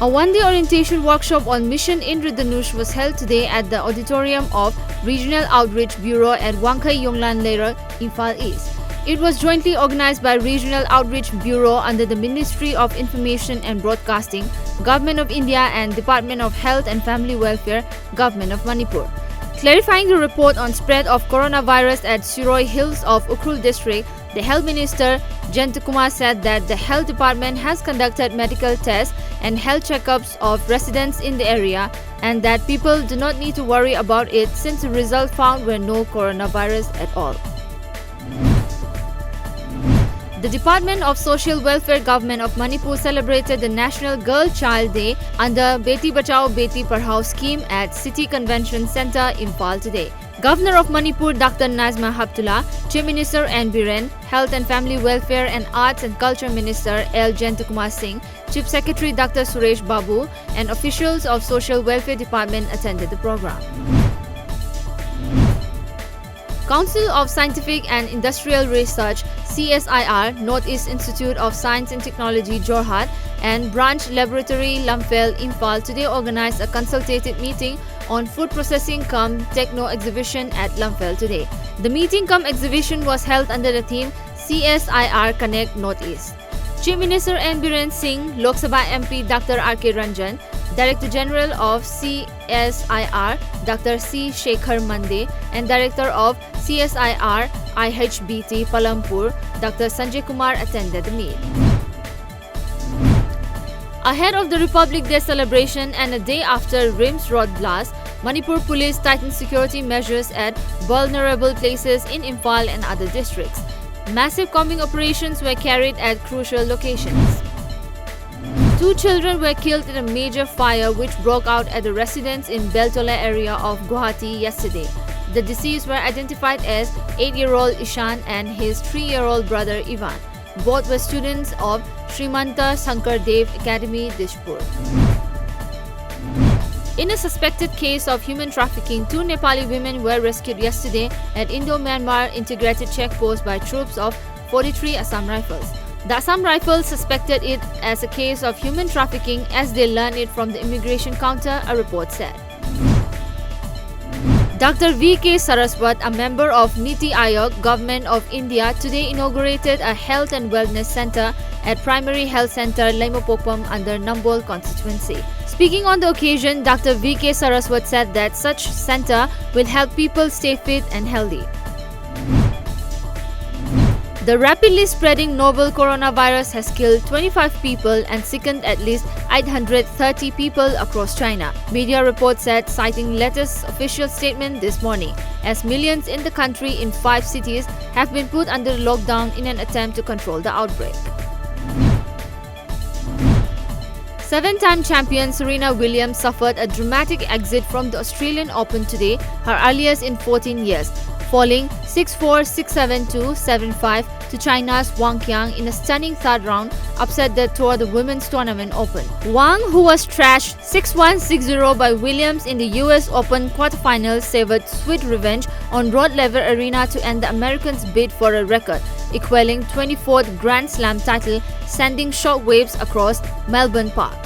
A one-day orientation workshop on Mission Indradhanush was held today at the auditorium of Regional Outreach Bureau at Wangkai Yonglan Lera, Imphal East. It was jointly organized by Regional Outreach Bureau under the Ministry of Information and Broadcasting, Government of India and Department of Health and Family Welfare, Government of Manipur. Clarifying the report on spread of coronavirus at Siroi Hills of Ukhrul district, the Health Minister Jantakumar said that the Health Department has conducted medical tests and health checkups of residents in the area and that people do not need to worry about it since the result found were no coronavirus at all. The Department of Social Welfare Government of Manipur celebrated the National Girl Child Day under Beti Bachao Beti Padhao scheme at City Convention Centre, Imphal today. Governor of Manipur Dr. Nazma Haptullah, Chief Minister N. Biren, Health and Family Welfare and Arts and Culture Minister L. Jantakumar Singh, Chief Secretary Dr. Suresh Babu and officials of Social Welfare Department attended the program. Council of Scientific and Industrial Research CSIR, Northeast Institute of Science and Technology Jorhat and Branch Laboratory Lamphel Imphal today organized a consultative meeting on food processing cum techno exhibition at Lamphel today. The meeting cum exhibition was held under the theme CSIR Connect Northeast. Chief Minister N. Biren Singh, Lok Sabha MP Dr. R.K. Ranjan, Director General of CSIR Dr. C. Shekhar Mande and Director of CSIR IHBT Palampur Dr. Sanjay Kumar attended the meet. Ahead of the Republic Day celebration and a day after Rims road blast, Manipur Police tightened security measures at vulnerable places in Imphal and other districts. Massive combing operations were carried at crucial locations. 2 children were killed in a major fire which broke out at the residence in Beltola area of Guwahati yesterday. The deceased were identified as 8-year-old Ishan and his 3-year-old brother Ivan. Both were students of Srimanta Sankar Dev Academy, Dishpur. In a suspected case of human trafficking, 2 Nepali women were rescued yesterday at Indo-Myanmar Integrated Checkpost by troops of 43 Assam Rifles. The Assam Rifles suspected it as a case of human trafficking as they learned it from the immigration counter, a report said. Dr. V.K. Saraswat, a member of Niti Aayog, Government of India, today inaugurated a health and wellness center at Primary Health Center, Laimopokpam under Nambol constituency. Speaking on the occasion, Dr. V.K. Saraswat said that such center will help people stay fit and healthy. The rapidly spreading novel coronavirus has killed 25 people and sickened at least 830 people across China, media reports said, citing latest official statement this morning, as millions in the country in 5 cities have been put under lockdown in an attempt to control the outbreak. 7-time champion Serena Williams suffered a dramatic exit from the Australian Open today, her earliest in 14 years, falling 6-4, 6-7, 2-7-5 to China's Wang Qiang in a stunning third round, upset that tour the women's tournament open. Wang, who was thrashed 6-1, 6-0 by Williams in the US Open quarterfinals, savored sweet revenge on Rod Laver Arena to end the Americans' bid for a record, equaling 24th Grand Slam title, sending shockwaves across Melbourne Park.